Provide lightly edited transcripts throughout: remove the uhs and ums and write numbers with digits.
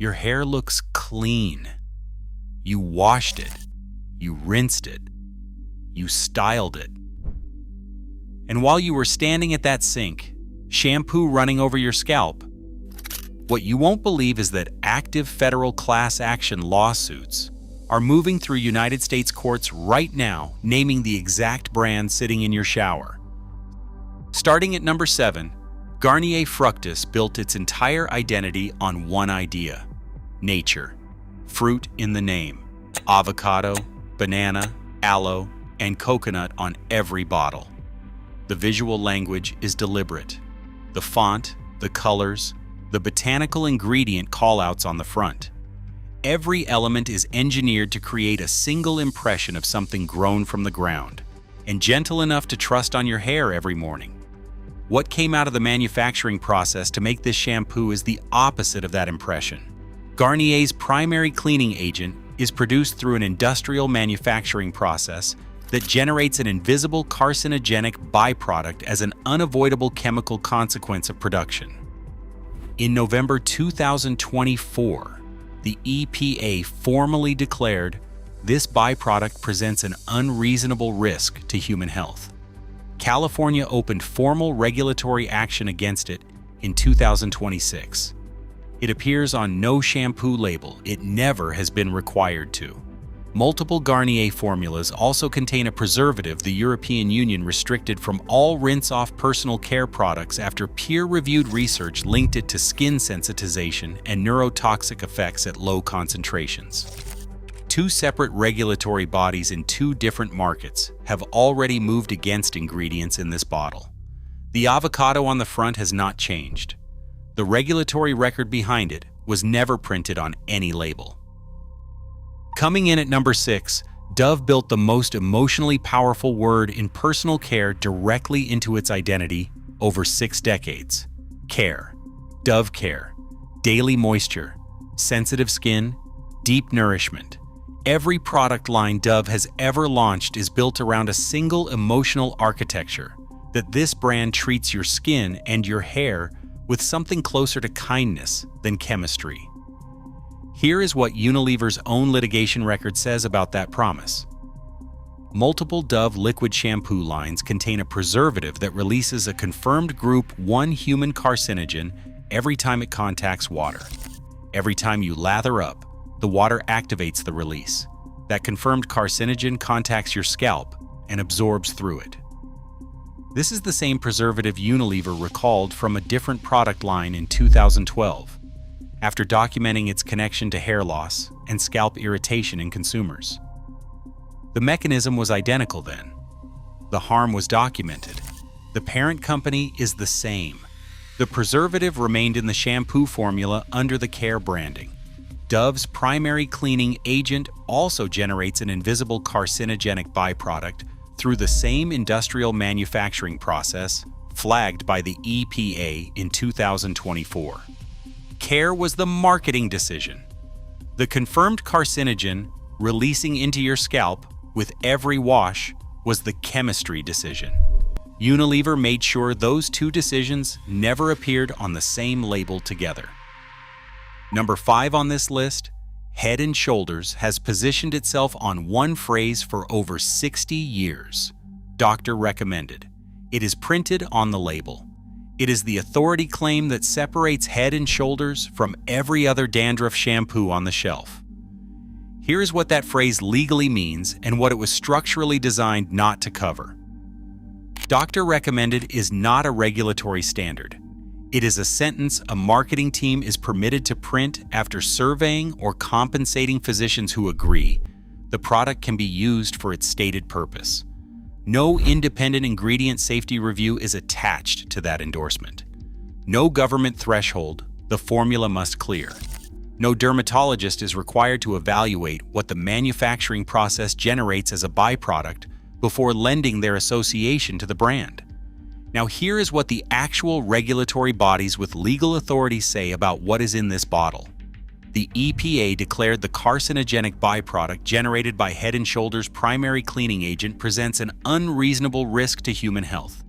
Your hair looks clean. You washed it. You rinsed it. You styled it. And while you were standing at that sink, shampoo running over your scalp, what you won't believe is that active federal class action lawsuits are moving through United States courts right now, naming the exact brand sitting in your shower. Starting at number 7, Garnier Fructis built its entire identity on one idea: nature. Fruit in the name. Avocado, banana, aloe, and coconut on every bottle. The visual language is deliberate. The font, the colors, the botanical ingredient callouts on the front. Every element is engineered to create a single impression of something grown from the ground, and gentle enough to trust on your hair every morning. What came out of the manufacturing process to make this shampoo is the opposite of that impression. Garnier's primary cleaning agent is produced through an industrial manufacturing process that generates an invisible carcinogenic byproduct as an unavoidable chemical consequence of production. In November 2024, the EPA formally declared this byproduct presents an unreasonable risk to human health. California opened formal regulatory action against it in 2026. It appears on no shampoo label. It never has been required to. Multiple Garnier formulas also contain a preservative the European Union restricted from all rinse-off personal care products after peer-reviewed research linked it to skin sensitization and neurotoxic effects at low concentrations. Two separate regulatory bodies in two different markets have already moved against ingredients in this bottle. The avocado on the front has not changed. The regulatory record behind it was never printed on any label. Coming in at number 6, Dove built the most emotionally powerful word in personal care directly into its identity over 6 decades. Care. Dove Care. Daily moisture. Sensitive skin. Deep nourishment. Every product line Dove has ever launched is built around a single emotional architecture, that this brand treats your skin and your hair with something closer to kindness than chemistry. Here is what Unilever's own litigation record says about that promise. Multiple Dove liquid shampoo lines contain a preservative that releases a confirmed Group 1 human carcinogen every time it contacts water. Every time you lather up, the water activates the release. That confirmed carcinogen contacts your scalp and absorbs through it. This is the same preservative Unilever recalled from a different product line in 2012. After documenting its connection to hair loss and scalp irritation in consumers. The mechanism was identical then. The harm was documented. The parent company is the same. The preservative remained in the shampoo formula under the Care branding. Dove's primary cleaning agent also generates an invisible carcinogenic byproduct through the same industrial manufacturing process flagged by the EPA in 2024. Care was the marketing decision. The confirmed carcinogen releasing into your scalp with every wash was the chemistry decision. Unilever made sure those two decisions never appeared on the same label together. Number 5 on this list, Head & Shoulders has positioned itself on one phrase for over 60 years. Doctor recommended. It is printed on the label. It is the authority claim that separates Head & Shoulders from every other dandruff shampoo on the shelf. Here is what that phrase legally means and what it was structurally designed not to cover. Doctor recommended is not a regulatory standard. It is a sentence a marketing team is permitted to print after surveying or compensating physicians who agree the product can be used for its stated purpose. No independent ingredient safety review is attached to that endorsement. No government threshold the formula must clear. No dermatologist is required to evaluate what the manufacturing process generates as a byproduct before lending their association to the brand. Now here is what the actual regulatory bodies with legal authority say about what is in this bottle. The EPA declared the carcinogenic byproduct generated by Head & Shoulders' primary cleaning agent presents an unreasonable risk to human health.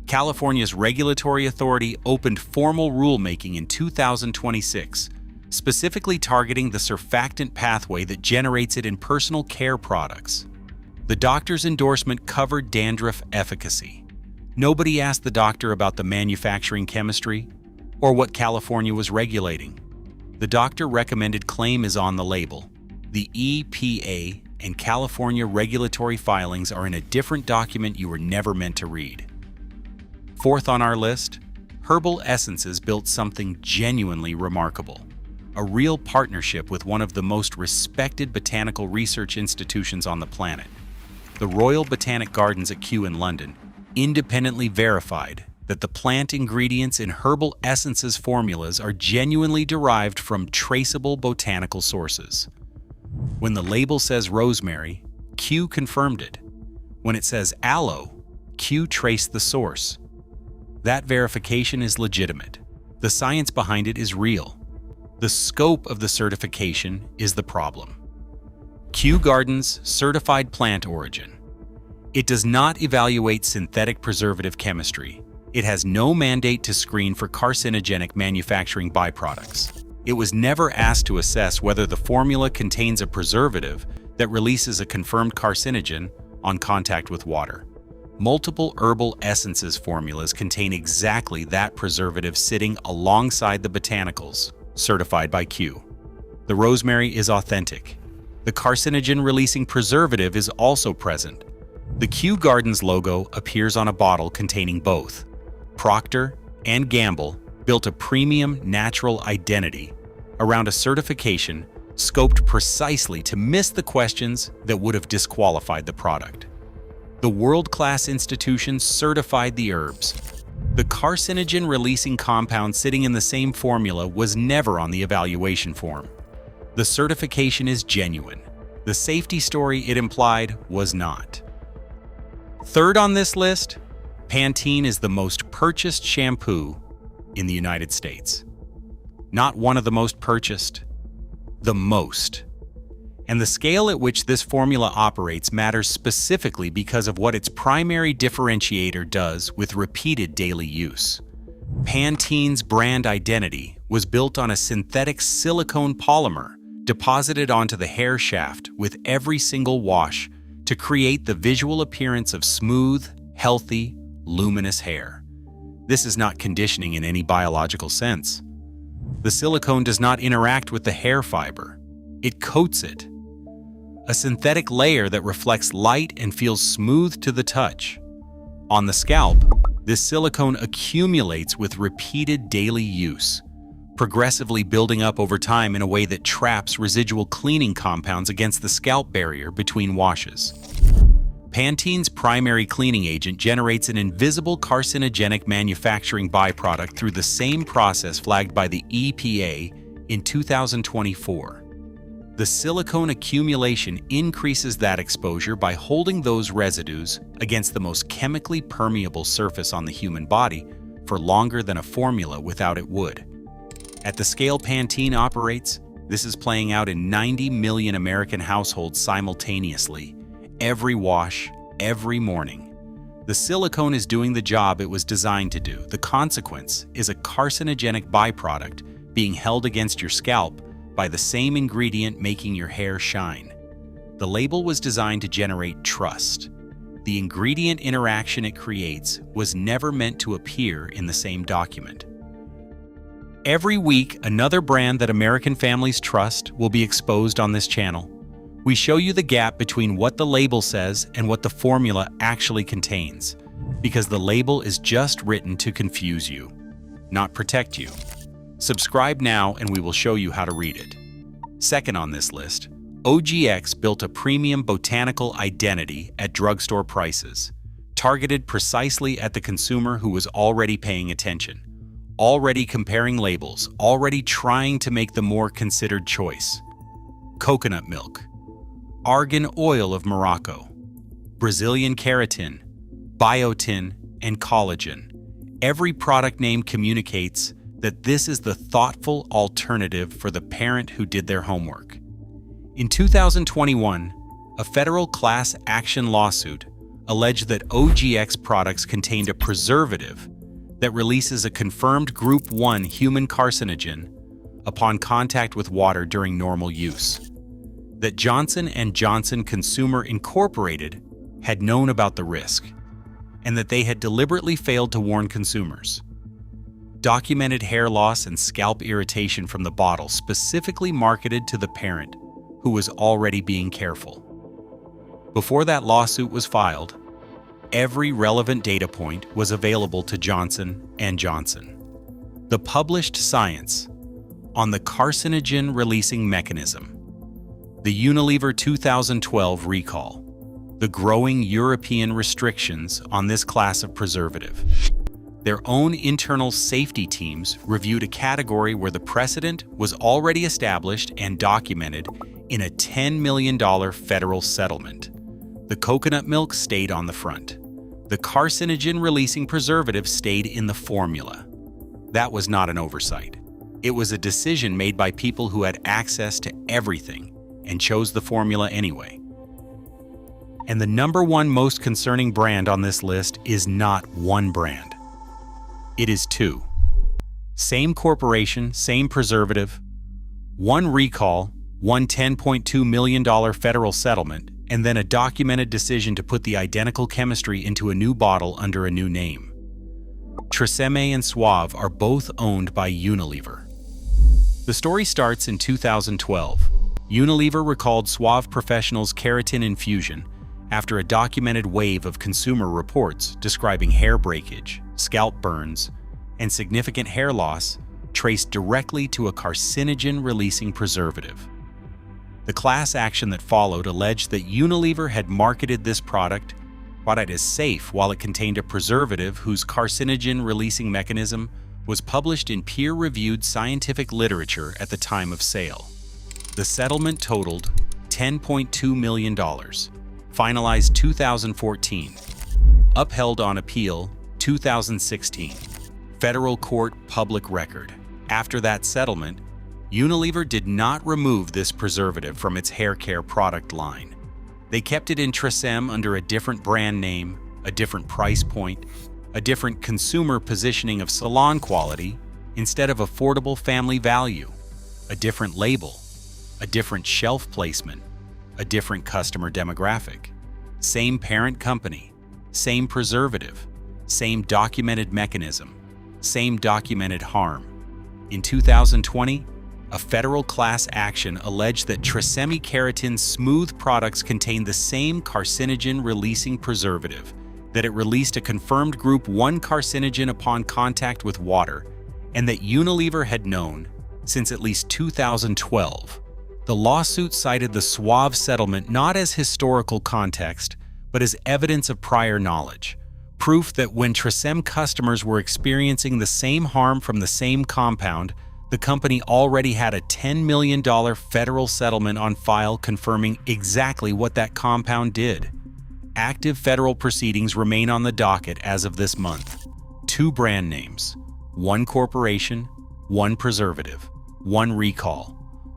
California's regulatory authority opened formal rulemaking in 2026, specifically targeting the surfactant pathway that generates it in personal care products. The doctor's endorsement covered dandruff efficacy. Nobody asked the doctor about the manufacturing chemistry or what California was regulating. The doctor recommended claim is on the label. The EPA and California regulatory filings are in a different document you were never meant to read. Fourth on our list, Herbal Essences built something genuinely remarkable. A real partnership with one of the most respected botanical research institutions on the planet. The Royal Botanic Gardens at Kew in London independently verified that the plant ingredients in Herbal Essences formulas are genuinely derived from traceable botanical sources. When the label says rosemary, Kew confirmed it. When it says aloe, Kew traced the source. That verification is legitimate. The science behind it is real. The scope of the certification is the problem. Kew Gardens Certified Plant Origin. It does not evaluate synthetic preservative chemistry. It has no mandate to screen for carcinogenic manufacturing byproducts. It was never asked to assess whether the formula contains a preservative that releases a confirmed carcinogen on contact with water. Multiple Herbal Essences formulas contain exactly that preservative sitting alongside the botanicals, certified by Kew. The rosemary is authentic. The carcinogen-releasing preservative is also present. The Kew Gardens logo appears on a bottle containing both. Procter and Gamble built a premium natural identity around a certification scoped precisely to miss the questions that would have disqualified the product. The world-class institution certified the herbs. The carcinogen-releasing compound sitting in the same formula was never on the evaluation form. The certification is genuine. The safety story it implied was not. Third on this list, Pantene is the most purchased shampoo in the United States. Not one of the most purchased, the most. And the scale at which this formula operates matters specifically because of what its primary differentiator does with repeated daily use. Pantene's brand identity was built on a synthetic silicone polymer deposited onto the hair shaft with every single wash to create the visual appearance of smooth, healthy, luminous hair. This is not conditioning in any biological sense. The silicone does not interact with the hair fiber. It coats it. A synthetic layer that reflects light and feels smooth to the touch. On the scalp, this silicone accumulates with repeated daily use, progressively building up over time in a way that traps residual cleaning compounds against the scalp barrier between washes. Pantene's primary cleaning agent generates an invisible carcinogenic manufacturing byproduct through the same process flagged by the EPA in 2024. The silicone accumulation increases that exposure by holding those residues against the most chemically permeable surface on the human body for longer than a formula without it would. At the scale Pantene operates, this is playing out in 90 million American households simultaneously, every wash, every morning. The silicone is doing the job it was designed to do. The consequence is a carcinogenic byproduct being held against your scalp by the same ingredient making your hair shine. The label was designed to generate trust. The ingredient interaction it creates was never meant to appear in the same document. Every week, another brand that American families trust will be exposed on this channel. We show you the gap between what the label says and what the formula actually contains, because the label is just written to confuse you, not protect you. Subscribe now and we will show you how to read it. Second on this list, OGX built a premium botanical identity at drugstore prices, targeted precisely at the consumer who was already paying attention, already comparing labels, already trying to make the more considered choice. Coconut milk, argan oil of Morocco, Brazilian keratin, biotin, and collagen. Every product name communicates that this is the thoughtful alternative for the parent who did their homework. In 2021, a federal class action lawsuit alleged that OGX products contained a preservative that releases a confirmed Group 1 human carcinogen, upon contact with water during normal use. That Johnson & Johnson Consumer Incorporated had known about the risk, and that they had deliberately failed to warn consumers. Documented hair loss and scalp irritation from the bottle specifically marketed to the parent, who was already being careful. Before that lawsuit was filed, every relevant data point was available to Johnson & Johnson. The published science on the carcinogen-releasing mechanism, the Unilever 2012 recall, the growing European restrictions on this class of preservative. Their own internal safety teams reviewed a category where the precedent was already established and documented in a $10 million federal settlement. The coconut milk stayed on the front. The carcinogen-releasing preservative stayed in the formula. That was not an oversight. It was a decision made by people who had access to everything and chose the formula anyway. And the number one most concerning brand on this list is not one brand. It is two. Same corporation, same preservative, one recall, one $10.2 million federal settlement, and then a documented decision to put the identical chemistry into a new bottle under a new name. Tresemme and Suave are both owned by Unilever. The story starts in 2012. Unilever recalled Suave Professional's keratin infusion after a documented wave of consumer reports describing hair breakage, scalp burns, and significant hair loss traced directly to a carcinogen-releasing preservative. The class action that followed alleged that Unilever had marketed this product as safe while it contained a preservative whose carcinogen-releasing mechanism was published in peer-reviewed scientific literature at the time of sale. The settlement totaled $10.2 million, finalized 2014, upheld on appeal 2016, federal court public record. After that settlement, Unilever did not remove this preservative from its hair care product line. They kept it in Tresemme under a different brand name, a different price point, a different consumer positioning of salon quality instead of affordable family value, a different label, a different shelf placement, a different customer demographic. Same parent company, same preservative, same documented mechanism, same documented harm. In 2020, a federal class action alleged that Tresemme Keratin Smooth products contained the same carcinogen-releasing preservative, that it released a confirmed Group 1 carcinogen upon contact with water, and that Unilever had known since at least 2012. The lawsuit cited the Suave settlement not as historical context, but as evidence of prior knowledge, proof that when Tresemme customers were experiencing the same harm from the same compound, the company already had a $10 million federal settlement on file confirming exactly what that compound did. Active federal proceedings remain on the docket as of this month. 2 brand names, 1 corporation, 1 preservative, 1 recall,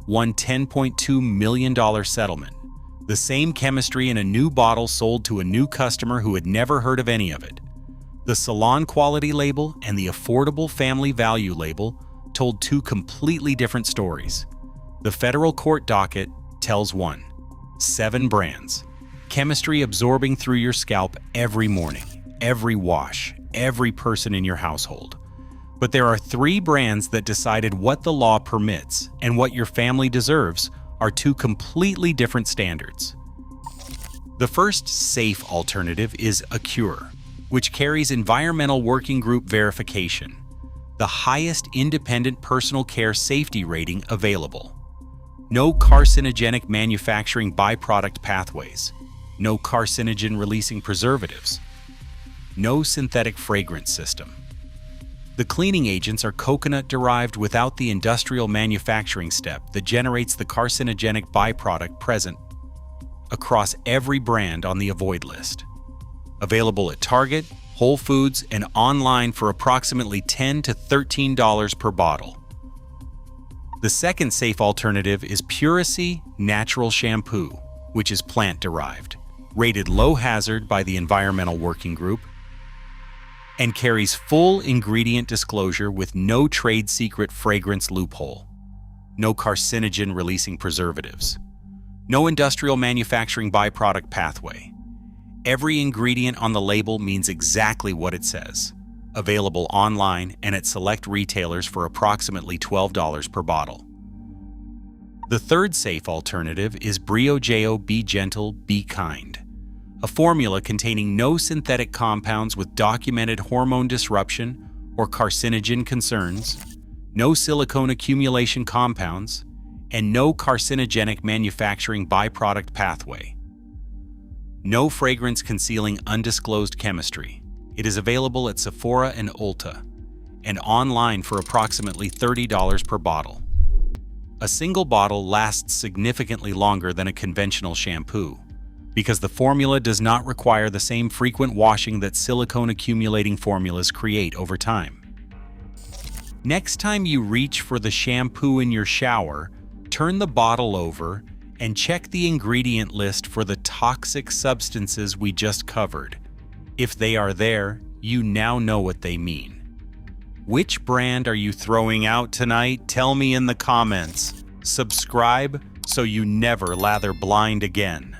1 $10.2 million settlement. The same chemistry in a new bottle sold to a new customer who had never heard of any of it. The salon quality label and the affordable family value label told 2 completely different stories. The federal court docket tells 1. 7 brands. Chemistry absorbing through your scalp every morning, every wash, every person in your household. But there are 3 brands that decided what the law permits and what your family deserves are 2 completely different standards. The first safe alternative is Acure, which carries Environmental Working Group verification, the highest independent personal care safety rating available. No carcinogenic manufacturing byproduct pathways, no carcinogen-releasing preservatives, no synthetic fragrance system. The cleaning agents are coconut-derived without the industrial manufacturing step that generates the carcinogenic byproduct present across every brand on the avoid list. Available at Target, Whole Foods, and online for approximately $10 to $13 per bottle. The second safe alternative is Puracy Natural Shampoo, which is plant-derived, rated low hazard by the Environmental Working Group, and carries full ingredient disclosure with no trade secret fragrance loophole. no carcinogen-releasing preservatives, no industrial manufacturing byproduct pathway. Every ingredient on the label means exactly what it says. Available online and at select retailers for approximately $12 per bottle. The third safe alternative is Briogeo Be Gentle, Be Kind, a formula containing no synthetic compounds with documented hormone disruption or carcinogen concerns, no silicone accumulation compounds, and no carcinogenic manufacturing byproduct pathway. No fragrance-concealing undisclosed chemistry. It is available at Sephora and Ulta, and online for approximately $30 per bottle. A single bottle lasts significantly longer than a conventional shampoo, because the formula does not require the same frequent washing that silicone-accumulating formulas create over time. Next time you reach for the shampoo in your shower, turn the bottle over and check the ingredient list for the toxic substances we just covered. If they are there, you now know what they mean. Which brand are you throwing out tonight? Tell me in the comments. Subscribe so you never lather blind again.